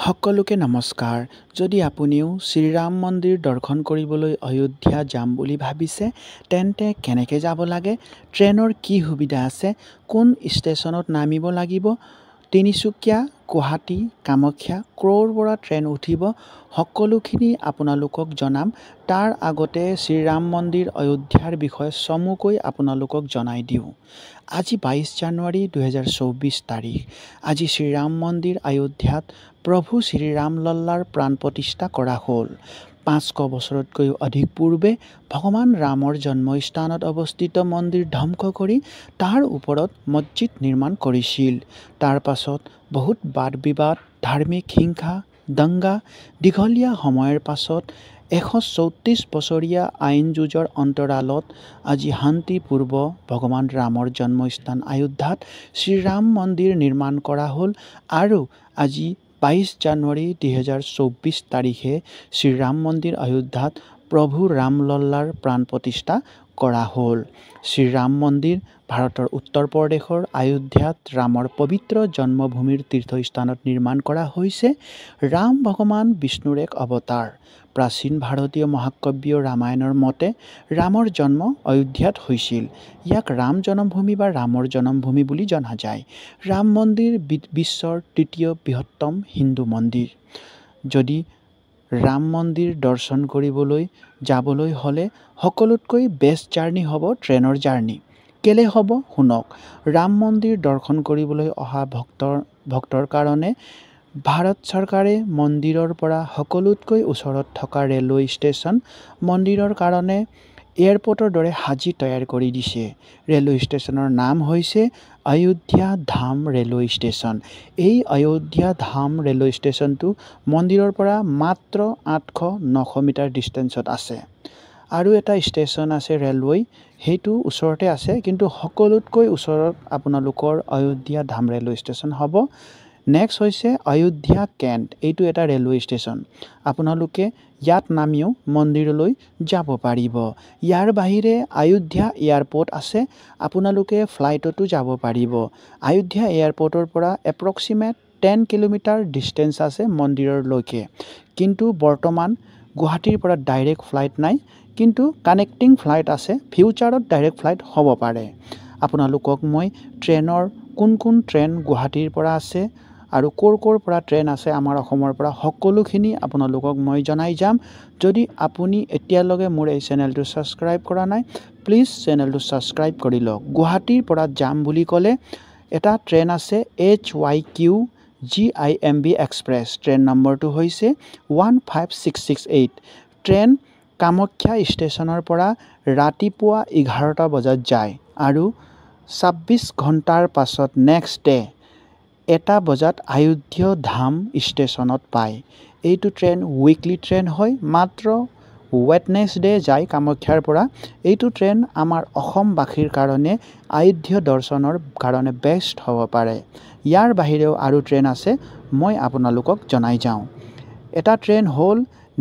সকলোকে নমস্কাৰ। যদি আপুনিও শ্ৰীৰাম মন্দিৰ দৰ্শন কৰিবলৈ অযোধ্যা যাম বুলি ভাবিছে তেন্তে কেনেকৈ যাব লাগে, ট্ৰেইনৰ কি সুবিধা আছে, কোন ষ্টেচনত নামিব লাগিব, তিনিচুকীয়া, গুৱাহাটী, কামাখ্যা ক'ৰ পৰা ট্ৰেইন উঠিব, সকলোখিনি আপোনালোকক জনাম। তাৰ আগতে শ্ৰীৰাম মন্দিৰ অযোধ্যাৰ বিষয়ে চমুকৈ আপোনালোকক জনাই দিওঁ। আজি 22 জানুৱাৰী 2024 তাৰিখ। আজি শ্ৰীৰাম মন্দিৰ অযোধ্যাত প্ৰভু শ্ৰীৰাম লল্লাৰ প্ৰাণ প্ৰতিষ্ঠা কৰা হ'ল। 500 বছৰতকৈও অধিক পূৰ্বে ভগৱান ৰামৰ জন্মস্থানত অৱস্থিত মন্দিৰ ধ্বংস কৰি তাৰ ওপৰত মছজিদ নিৰ্মাণ কৰিছিল। তাৰ পাছত বহুত বাদ বিবাদ, ধাৰ্মিক হিংসা, দংগা, দীঘলীয়া সময়ৰ পাছত 134 বছৰীয়া আইন যুঁজৰ অন্তৰালত আজি শান্তিপূৰ্ব ভগৱান ৰামৰ জন্মস্থান অযোধ্যাত শ্ৰীৰাম মন্দিৰ নিৰ্মাণ কৰা হ'ল আৰু আজি 22 জানুৱাৰী 2024 তাৰিখে শ্ৰীৰাম মন্দিৰ অযোধ্যাত প্ৰভু ৰামলল্লাৰ প্ৰাণ প্ৰতিষ্ঠা কৰা হ'ল। শ্ৰীৰাম মন্দিৰ ভাৰতৰ উত্তৰ প্ৰদেশৰ অযোধ্যাত ৰামৰ পবিত্ৰ জন্মভূমিৰ তীৰ্থস্থানত নিৰ্মাণ কৰা হৈছে। ৰাম ভগৱান বিষ্ণুৰ এক অৱতাৰ। প্ৰাচীন ভাৰতীয় মহাকাব্য ৰামায়ণৰ মতে ৰামৰ জন্ম অযোধ্যাত হৈছিল। ইয়াক ৰাম জন্মভূমি বা ৰামৰ জন্মভূমি বুলি জনা যায়। ৰাম মন্দিৰ বিশ্বৰ তৃতীয় বৃহত্তম হিন্দু মন্দিৰ। যদি ৰাম মন্দিৰ দৰ্শন কৰিবলৈ যাবলৈ হ'লে সকলোতকৈ বেষ্ট জাৰ্ণি হ'ব ট্ৰেইনৰ জাৰ্ণি। কেলে হ'ব শুনক। ৰাম মন্দিৰ দৰ্শন কৰিবলৈ অহা ভক্তৰ কাৰণে ভাৰত চৰকাৰে মন্দিৰৰ পৰা সকলোতকৈ ওচৰত থকা ৰেলৱে ষ্টেচন মন্দিৰৰ কাৰণে এয়াৰপৰ্টৰ দৰে সাজি তৈয়াৰ কৰি দিছে। ৰেলৱে ষ্টেচনৰ নাম হৈছে অযোধ্যা ধাম ৰেলৱে ষ্টেচন। এই অযোধ্যা ধাম ৰেলৱে ষ্টেচনটো মন্দিৰৰ পৰা মাত্ৰ 800-900 মিটাৰ ডিষ্টেঞ্চত আছে। আৰু এটা ষ্টেচন আছে ৰেলৱে, সেইটো ওচৰতে আছে, কিন্তু সকলোতকৈ ওচৰত আপোনালোকৰ অযোধ্যা ধাম ৰেলৱে ষ্টেচন হ'ব। নেক্সট হৈছে অযোধ্যা কেণ্ট, এইটো এটা ৰেলৱে ষ্টেচন। আপোনালোকে ইয়াত নামিও মন্দিৰলৈ যাব পাৰিব। ইয়াৰ বাহিৰে অযোধ্যা এয়াৰপৰ্ট আছে, আপোনালোকে ফ্লাইটতো যাব পাৰিব। অযোধ্যা এয়াৰপৰ্টৰ পৰা এপ্ৰক্সিমেট 10 কিলোমিটাৰ ডিষ্টেঞ্চ আছে মন্দিৰলৈকে। কিন্তু বৰ্তমান গুৱাহাটীৰ পৰা ডাইৰেক্ট ফ্লাইট নাই, কিন্তু কানেক্টিং ফ্লাইট আছে। ফিউচাৰত ডাইৰেক্ট ফ্লাইট হ'ব পাৰে। আপোনালোকক মই ট্ৰেইনৰ কোন ট্ৰেইন গুৱাহাটীৰ পৰা আছে আৰু ক'ৰ পৰা ট্ৰেইন আছে আমাৰ অসমৰ পৰা সকলোখিনি আপোনালোকক মই জনাই যাম। যদি আপুনি এতিয়ালৈকে মোৰ এই চেনেলটো ছাবস্ক্ৰাইব কৰা নাই, প্লিজ চেনেলটো ছাবস্ক্ৰাইব কৰি লওক। গুৱাহাটীৰ পৰা যাম বুলি ক'লে এটা ট্ৰেইন আছে HYQ GIMB এক্সপ্ৰেছ। ট্ৰেইন নম্বৰটো হৈছে 15668। ট্ৰেইন কামাখ্যা ষ্টেচনৰ পৰা ৰাতিপুৱা 11টা বজাত যায় আৰু 26 ঘণ্টাৰ পাছত নেক্সট ডে 1টা বজাত অযোধ্যা ধাম ষ্টেচনত পায়। এইটো ট্ৰেইন উইকলি ট্ৰেইন হয়, মাত্ৰ ৱেডনেছডে যায় কামাখ্যাৰ পৰা। এইটো ট্ৰেইন আমাৰ অসমবাসীৰ কাৰণে অযোধ্যা দৰ্শনৰ কাৰণে বেষ্ট হ'ব পাৰে। ইয়াৰ বাহিৰেও আৰু ট্ৰেইন আছে, মই আপোনালোকক জনাই যাওঁ। এটা ট্ৰেইন হ'ল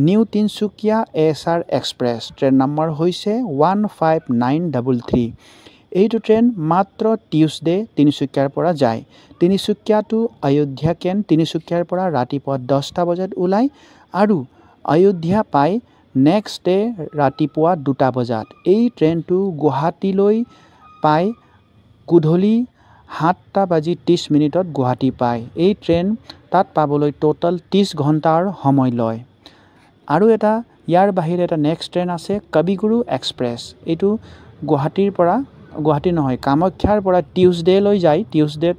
new Tinsukia SR express. Train number হৈছে 15933। এইটো ট্ৰেইন মাত্ৰ টিউজডে তিনিচুকীয়াৰ পৰা যায়। তিনিচুকীয়া টু অযোধ্যা কেণ্ট তিনিচুকীয়াৰ পৰা ৰাতিপুৱা 10টা বজাত ওলায় আৰু অযোধ্যা পায় নেক্সট ডে ৰাতিপুৱা 2টা বজাত। এই ট্ৰেইনটো গুৱাহাটীলৈ পায় গধূলি 7:30 গুৱাহাটী পায়। এই ট্ৰেইন তাত পাবলৈ টোটেল 30 ঘণ্টাৰ সময় লয়। আৰু ইয়াৰ বাহিৰে এটা নেক্সট ট্ৰেইন আছে কবিগুৰু এক্সপ্ৰেছ। এইটো কামাখ্যাৰ পৰা টিউজডেলৈ যায়, টিউজডেত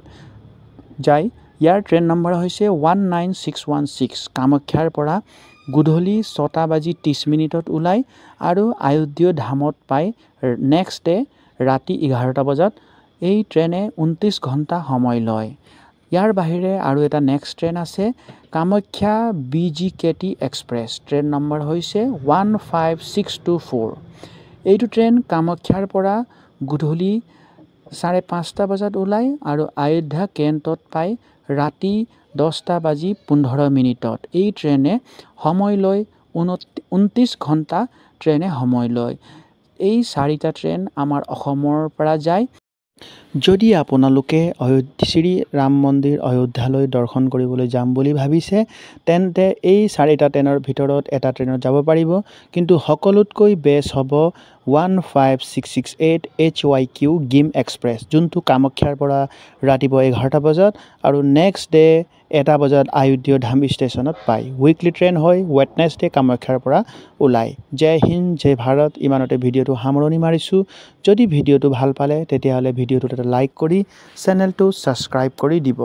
যায়। ইয়াৰ ট্ৰেইন নম্বৰ হৈছে 19616। কামাখ্যাৰ পৰা গধূলি 6:30 ওলায় আৰু অযোধ্যা ধামত পায় নেক্সট ডে ৰাতি 11টা বজাত। এই ট্ৰেইনে 29 ঘণ্টা সময় লয়। ইয়াৰ বাহিৰে আৰু এটা নেক্সট ট্ৰেইন আছে Kamakhya BGKT express. Train number হৈছে 15624। এইটো ট্ৰেইন কামাখ্যাৰ পৰা গধূলি 5:30 বজাত ওলায় আৰু অযোধ্যা কেণ্টত পায় ৰাতি 10:15। এই ট্ৰেইনে সময় লয় 29 ঘণ্টা ট্ৰেইনে সময় লয়। এই 4টা ট্ৰেইন আমাৰ অসমৰ পৰা যায়। যদি আপোনালোকে শ্ৰী ৰাম মন্দিৰ অযোধ্যালৈ দৰ্শন কৰিবলৈ যাম বুলি ভাবিছে তেন্তে এই 4টা ট্ৰেইনৰ ভিতৰত এটা ট্ৰেইনত যাব পাৰিব কিন্তু সকলোতকৈ বেষ্ট হ'ব 15668 HYQ গিম এক্সপ্ৰেছ যোনটো কামাখ্যাৰ পৰা ৰাতিপুৱা 11টা বজাত আৰু নেক্সট ডে 1টা বজাত আয়োধ্যা ধাম ষ্টেচনত পায় উইকলি ট্ৰেইন হয় ৱেডনেছডে কামাখ্যাৰ পৰা ওলায় জয় হিন্দ জয় ভাৰত ইমানতে ভিডিঅ'টো সামৰণি মাৰিছোঁ যদি ভিডিঅ'টো ভাল পালে তেতিয়াহ'লে ভিডিঅ'টোত এটা লাইক কৰি চেনেলটো ছাবস্ক্ৰাইব কৰি দিব